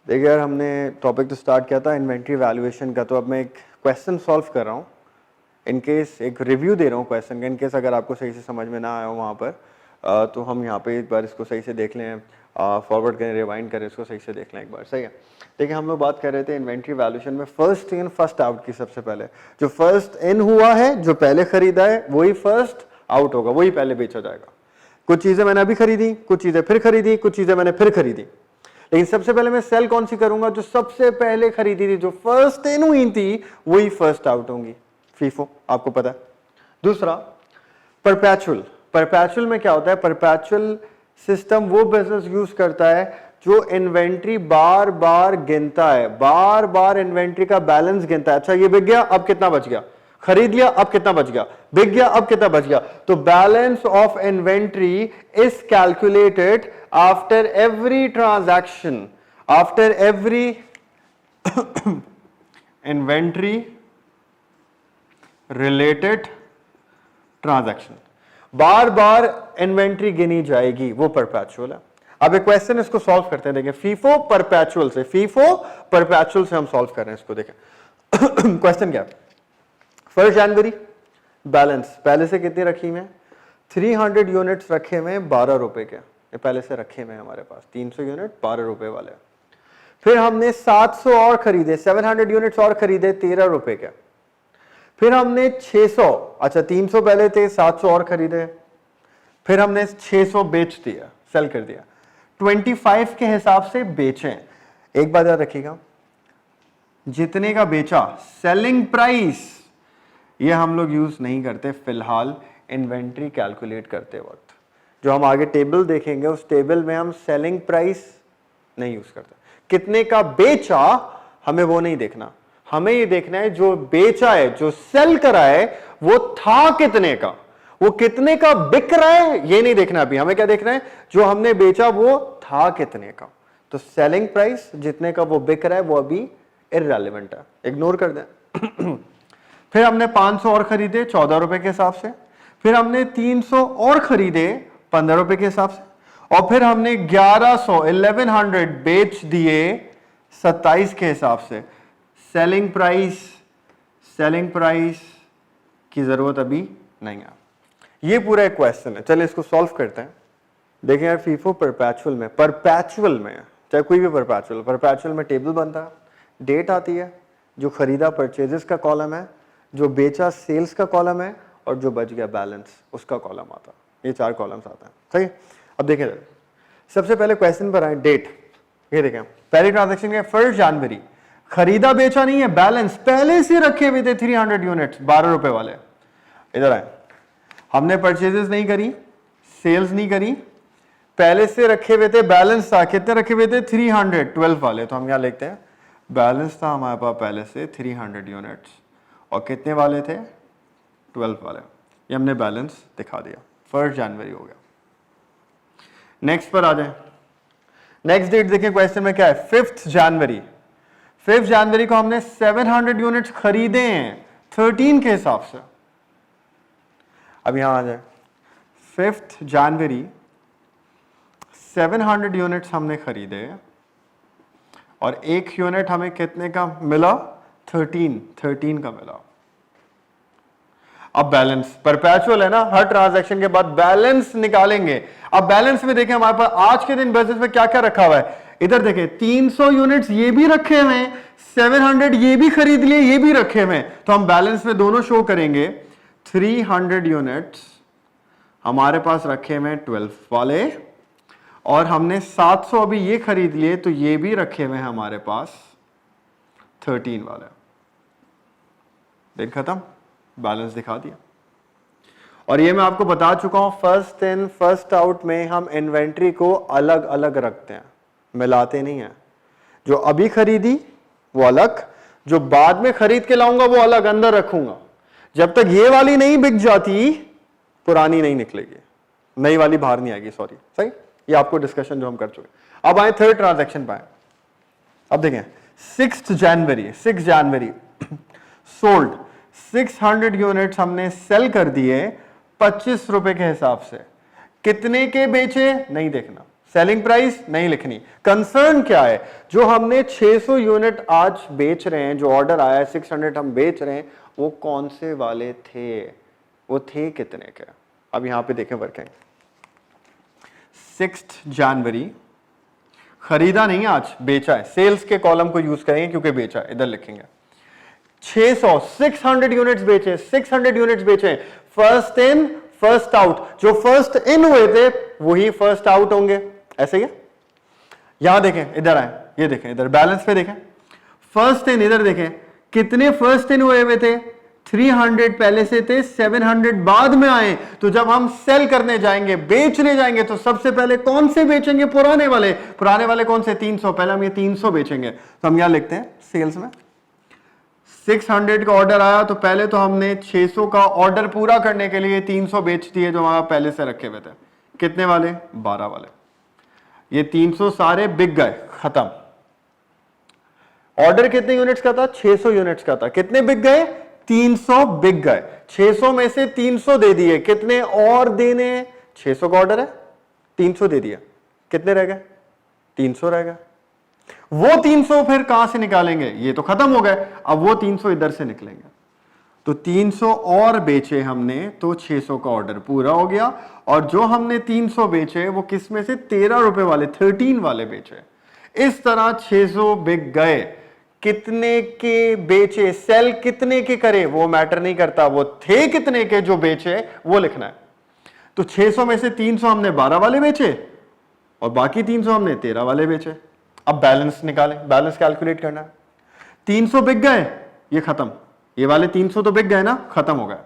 देखिए यार, हमने टॉपिक तो स्टार्ट किया था इन्वेंट्री वैल्यूएशन का, तो अब मैं एक क्वेश्चन सॉल्व कर रहा हूँ। इनकेस एक रिव्यू दे रहा हूँ क्वेश्चन का, इनकेस अगर आपको सही से समझ में ना आया हो वहाँ पर तो हम यहाँ पे एक बार इसको सही से देख लें, फॉरवर्ड करें, रिवाइंड करें, इसको सही से देख लें एक बार। सही है। देखिए हम लोग बात कर रहे थे इन्वेंट्री वैल्यूएशन में फर्स्ट इन फर्स्ट आउट की। सबसे पहले जो फर्स्ट इन हुआ है, जो पहले खरीदा है, वही फर्स्ट आउट होगा, वही पहले बेचा जाएगा। कुछ चीजें मैंने अभी खरीदी, कुछ चीजें फिर खरीदी, कुछ चीजें मैंने फिर खरीदी, लेकिन सबसे पहले मैं सेल कौन सी करूंगा? जो सबसे पहले खरीदी थी, जो फर्स्ट इन हुई थी, वही फर्स्ट आउट होंगी। फीफो आपको पता है। दूसरा परपेचुअल। परपेचुअल में क्या होता है? परपेचुअल सिस्टम वो बिजनेस यूज करता है जो इन्वेंट्री बार बार गिनता है, बार बार इन्वेंट्री का बैलेंस गिनता है। अच्छा ये बिक गया, अब कितना बच गया? खरीद लिया, अब कितना बच गया? बिक गया, अब कितना बच गया? तो balance of inventory is calculated after every transaction, after every inventory related transaction. बार बार इन्वेंट्री गिनी जाएगी, वो परपेचुअल है। अब एक क्वेश्चन इसको सॉल्व करते हैं। देखें फीफो परपेचुअल से, फीफो परपेचुअल से हम सॉल्व कर रहे हैं इसको। देखें क्वेश्चन क्या है? 1 जनवरी बैलेंस पहले से कितनी रखी हुई है? 300 यूनिट्स रखे हुए 12 रुपए के, ये पहले से रखे हुए हमारे पास 300 यूनिट 12 रुपए वाले। फिर हमने 700 और खरीदे, 700 यूनिट्स और खरीदे 13 रुपए के। फिर हमने 600, अच्छा 300 पहले थे, 700 और खरीदे, फिर हमने 600 बेच दिया, सेल कर दिया। 25 के हिसाब से बेचें। एक बात याद रखिएगा, जितने का बेचा सेलिंग प्राइस, ये हम लोग यूज नहीं करते फिलहाल इन्वेंट्री कैलकुलेट करते वक्त। जो हम आगे टेबल देखेंगे उस टेबल में हम सेलिंग प्राइस नहीं यूज करते। कितने का बेचा हमें वो नहीं देखना, हमें ये देखना है जो बेचा है, जो सेल करा है, वो था कितने का, वो कितने का बिक रहा है, ये नहीं देखना। अभी हमें क्या देखना है? जो हमने बेचा वो था कितने का। तो सेलिंग प्राइस जितने का वो बिक रहा है वो अभी इररेलेवेंट है, इग्नोर कर दें। फिर हमने 500 और खरीदे 14 रुपए के हिसाब से, फिर हमने 300 और खरीदे 15 रुपए के हिसाब से, और फिर हमने 1100 बेच दिए 27 के हिसाब से। सेलिंग प्राइस की जरूरत अभी नहीं है। ये पूरा एक क्वेश्चन है, चलिए इसको सॉल्व करते हैं। देखिए यार फीफो परपेचुअल में, चाहे कोई भी परपेचुअल में टेबल बनता है, डेट आती है, जो खरीदा परचेजेस का कॉलम है, जो बेचा सेल्स का कॉलम है, और जो बच गया बैलेंस उसका कॉलम आता है। ये 4 कॉलम्स आता है। सही। अब देखें सबसे पहले क्वेश्चन पर आए, डेट। ये देखें पहली ट्रांजैक्शन के 1 जनवरी, खरीदा बेचा नहीं है, बैलेंस पहले से रखे हुए थे 300 यूनिट्स 12 रुपए वाले। इधर आए, हमने परचेजेस नहीं करी, सेल्स नहीं करी, पहले से रखे हुए थे, बैलेंस था, कितने रखे हुए थे? 312 वाले। तो हम यहां लिखते हैं बैलेंस था हमारे पास पहले से 300 यूनिट्स, और कितने वाले थे? 12 वाले। ये हमने बैलेंस दिखा दिया। 1 जनवरी हो गया। नेक्स्ट पर आ जाए। नेक्स्ट डेट देखिए क्वेश्चन में क्या है? 5 जनवरी। 5 जनवरी को हमने 700 यूनिट्स खरीदे हैं 13 के हिसाब से। अब यहां आ जाए, 5 जनवरी 700 यूनिट्स हमने खरीदे, और 1 यूनिट हमें कितने का मिला? 13 का मिला। अब बैलेंस परपेचुअल है ना, हर ट्रांजैक्शन के बाद बैलेंस निकालेंगे। अब बैलेंस में देखें हमारे पास आज के दिन बिजनेस में क्या क्या रखा हुआ है। इधर देखें 300 यूनिट्स ये भी रखे हुए हैं, 700 ये भी खरीद लिए, ये भी रखे हुए हैं। तो हम बैलेंस में दोनों शो करेंगे। 300 यूनिट्स हमारे पास रखे हुए 12 वाले, और हमने 700 अभी ये खरीद लिए, तो ये भी रखे हुए हैं हमारे पास 13 वाले। दिन खत्म, बैलेंस दिखा दिया। और ये मैं आपको बता चुका हूं, फर्स्ट इन फर्स्ट आउट में हम इन्वेंट्री को अलग अलग रखते हैं, मिलाते नहीं है। जो अभी खरीदी वो अलग, जो बाद में खरीद के लाऊंगा वो अलग अंदर रखूंगा। जब तक ये वाली नहीं बिक जाती पुरानी नहीं निकलेगी, नई वाली बाहर नहीं आएगी। सॉरी, सही। ये आपको डिस्कशन जो हम कर चुके। अब आए 3rd ट्रांजैक्शन पाए। अब देखें 6 जनवरी सोल्ड 600 यूनिट्स हमने सेल कर दिए 25 रुपए के हिसाब से। कितने के बेचे नहीं देखना, सेलिंग प्राइस नहीं लिखनी। कंसर्न क्या है, जो हमने 600 यूनिट आज बेच रहे हैं, जो ऑर्डर आया है 600 हम बेच रहे हैं, वो कौन से वाले थे, वो थे कितने के। अब यहां पे देखें वर्किंग। 6 जनवरी खरीदा नहीं, आज बेचा है। सेल्स के कॉलम को यूज करेंगे क्योंकि बेचा है, इधर लिखेंगे 600 यूनिट्स बेचे, 600 यूनिट्स बेचे। फर्स्ट इन फर्स्ट आउट, जो फर्स्ट इन हुए थे वही फर्स्ट आउट होंगे, ऐसे ही है। यहां देखें, इधर आए, ये देखें, इधर बैलेंस पे देखें, फर्स्ट इन, इधर देखें कितने फर्स्ट इन हुए थे, 300 पहले से थे, 700 बाद में आए। तो जब हम सेल करने जाएंगे, बेचने जाएंगे, तो सबसे पहले कौन से बेचेंगे, पुराने वाले। पुराने वाले कौन से, 300, पहले हम ये 300 बेचेंगे। तो हम यहां लिखते हैं सेल्स में 600 का ऑर्डर आया, तो पहले तो हमने 600 का ऑर्डर पूरा करने के लिए 300 बेच दिए जो हमारा पहले से रखे हुए थे। कितने वाले, 12 वाले। ये 300 सारे बिक गए, खत्म। ऑर्डर कितने यूनिट्स का था, 600 यूनिट्स का था, कितने बिक गए, 300 बिक गए। 600 में से 300 दे दिए, कितने और देने, 600 का ऑर्डर है, 300 दे दिया, कितने रह गए, 300 रह गए। वो 300 फिर कहां से निकालेंगे, ये तो खत्म हो गए, अब वो 300 इधर से निकलेंगे। तो 300 और बेचे हमने, तो 600 का ऑर्डर पूरा हो गया। और जो हमने 300 बेचे वो किस में से, 13 रुपए वाले, 13 वाले बेचे। इस तरह 600 बिक गए। कितने के बेचे, सेल कितने के करे वो मैटर नहीं करता, वो थे कितने के जो बेचे वो लिखना है। तो 600 में से 300 हमने 12 वाले बेचे और बाकी 300 हमने 13 वाले बेचे। अब बैलेंस निकालें, बैलेंस कैलकुलेट करना है। 300 बिक गए, ये खत्म, ये वाले 300 तो बिक गए ना, खत्म हो गए।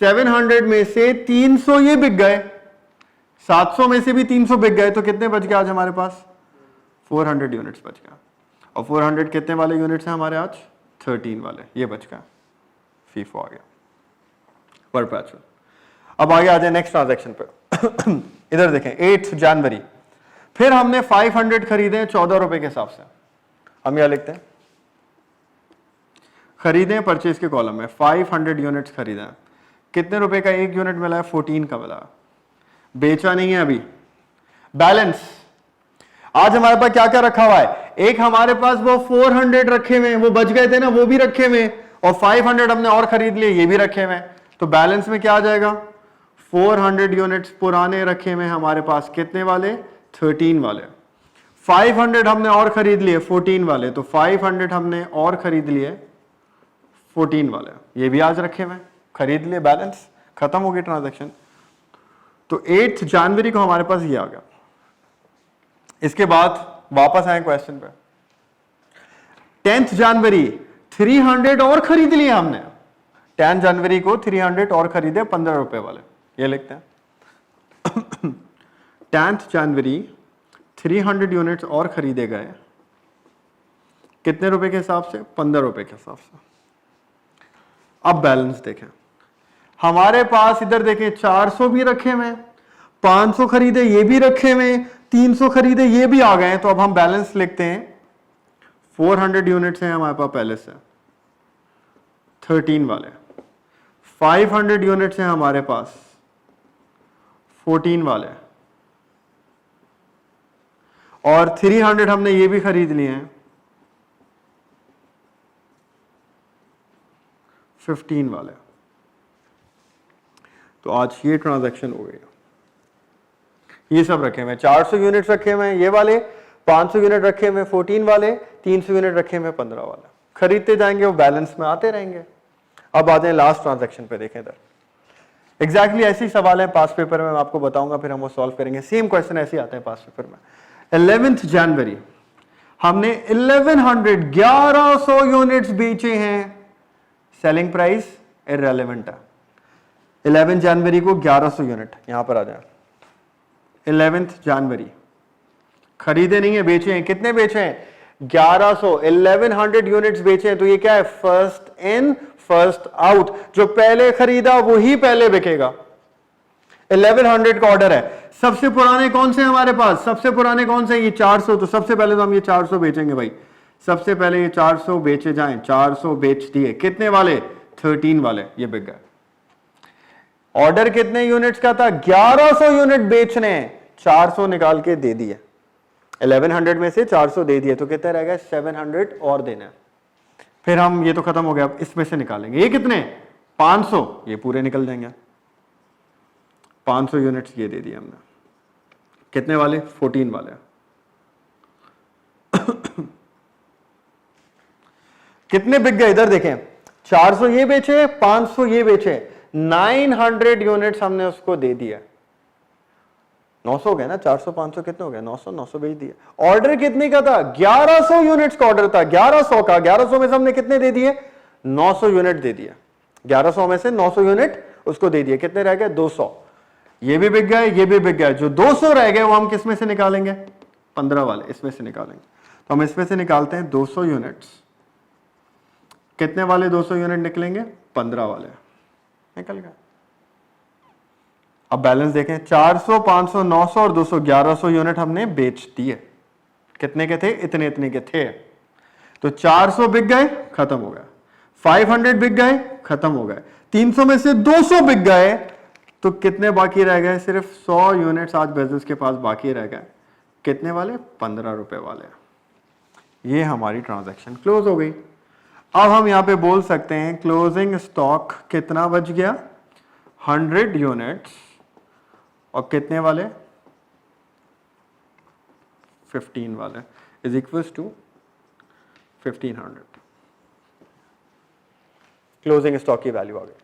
700 में से 300 ये बिक गए, 700 में से भी 300 बिक गए, तो कितने बच गए आज हमारे पास, 400 यूनिट्स बच गया। और 400 कितने वाले यूनिट्स हैं हमारे आज, 13 वाले, ये बच गया, फीफो आ गया, परपेचुअल। अब आगे आ जाए नेक्स्ट ट्रांजैक्शन पे। इधर देखें 8 जनवरी, फिर हमने 500 खरीदे 14 रुपए के हिसाब से। हम यह लिखते हैं, खरीदे परचेज के कॉलम में 500 यूनिट्स खरीदे, कितने रुपए का एक यूनिट मिला है, 14 का मिला, बेचा नहीं है अभी। बैलेंस, आज हमारे पास क्या क्या रखा हुआ है, एक हमारे पास वो 400 रखे हुए, वो बच गए थे ना, वो भी रखे हुए, और 500 हमने और खरीद लिए, ये भी रखे हुए। तो बैलेंस में क्या आ जाएगा, 400 यूनिट्स पुराने रखे हुए हमारे पास, कितने वाले, 13 वाले। 500 हमने और खरीद लिए, 14 वाले, तो 500 हमने और खरीद लिए 14 वाले, ये भी आज रखे हुए, खरीद लिए, बैलेंस खत्म हो गई ट्रांजैक्शन। तो 8 जनवरी को हमारे पास ये आ गया। इसके बाद वापस आए क्वेश्चन पे, 10 जनवरी 300 और खरीद लिए हमने, 10 जनवरी को 300 और खरीदे 15 रुपए वाले, ये लिखते हैं। 10 जनवरी 300 यूनिट्स और खरीदे गए, कितने रुपए के हिसाब से, 15 रुपए के हिसाब से। अब बैलेंस देखें, हमारे पास इधर देखें 400 भी रखे हुए, 500 खरीदे ये भी रखे हुए, 300 खरीदे ये भी आ गए। तो अब हम बैलेंस लिखते हैं, 400 यूनिट्स हैं हमारे पास पहले से, 13 वाले, 500 यूनिट्स हैं हमारे पास, 14 वाले, और 300 हमने ये भी खरीद लिए हैं, 15 वाले। तो आज ये ट्रांजैक्शन हो गई। ये सब रखे हुए, 400 यूनिट रखे हुए हैं ये वाले, 500 यूनिट रखे हुए 14 वाले, 300 यूनिट रखे हुए 15 वाले। खरीदते जाएंगे, वो बैलेंस में आते रहेंगे। अब आते हैं लास्ट ट्रांजैक्शन पे, देखें इधर एग्जैक्टली ऐसे ही सवाल है पास पेपर में, मैं आपको बताऊंगा, फिर हम वो सॉल्व करेंगे। सेम क्वेश्चन ऐसे ही आते हैं पास पेपर में। 11 जनवरी हमने 1100 यूनिट्स बेचे हैं, सेलिंग प्राइस इररेलेवेंट है। 11 जनवरी को 1100 यूनिट, यहां पर आ जाए, 11 जनवरी खरीदे नहीं है, बेचे हैं, कितने बेचे हैं, 1100, 1100 यूनिट्स बेचे हैं। तो ये क्या है, फर्स्ट इन फर्स्ट आउट, जो पहले खरीदा वही पहले बिकेगा। 1100 का ऑर्डर है, सबसे पुराने कौन से हमारे पास, सबसे पुराने कौन से, ये 400, तो सबसे पहले तो हम ये 400 बेचेंगे भाई, सबसे पहले ये 400 बेचे जाएं, 400 बेच दिए, कितने वाले, 13 वाले, ये बिक गए। ऑर्डर कितने यूनिट्स का था, 1100 यूनिट बेचने, 400 निकाल के दे दिए, 1100 में से 400 दे दिए, तो कितना रह गया 700 और देना है। फिर हम, ये तो खत्म हो गया, अब इसमें से निकालेंगे, ये कितने 500, ये पूरे निकल जाएंगे, 500 यूनिट्स ये दे दिए हमने, कितने वाले 14 वाले। कितने बिक गए इधर देखें, 400 ये बेचे, 500 ये बेचे, 900 यूनिट्स हमने उसको दे दिया। 900 हो गया ना, 400 500 कितने हो गया, 900 900 बेच दिया। ऑर्डर कितने का था, 1100 यूनिट्स का ऑर्डर था, 1100 का, 1100 में से हमने कितने दे दिए, 900 यूनिट दे दिया, 1100 में से 900 यूनिट उसको दे दिए, कितने रह गए 200। ये भी बिक गए, ये भी बिक गए, जो 200 रह गए वो हम किस में से निकालेंगे, 15 वाले इसमें से निकालेंगे। तो हम इसमें से निकालते हैं 200 यूनिट्स, कितने वाले 200 यूनिट निकलेंगे, 15 वाले निकल गए। अब बैलेंस देखें, 400 500 900 और 200, 1100 यूनिट हमने बेच दिए, कितने के थे, इतने इतने के थे। तो 400 बिक गए, खत्म हो गया, 500 बिक गए, खत्म हो गए, 300 में से 200 बिक गए, तो कितने बाकी रह गए, सिर्फ 100 यूनिट्स आज बिजनेस के पास बाकी रह गए, कितने वाले, 15 रुपए वाले। ये हमारी ट्रांजैक्शन क्लोज हो गई। अब हम यहां पे बोल सकते हैं क्लोजिंग स्टॉक कितना बच गया, 100 यूनिट्स, और कितने वाले, 15 वाले, is equals to 1500। Closing stock की वैल्यू आ गई।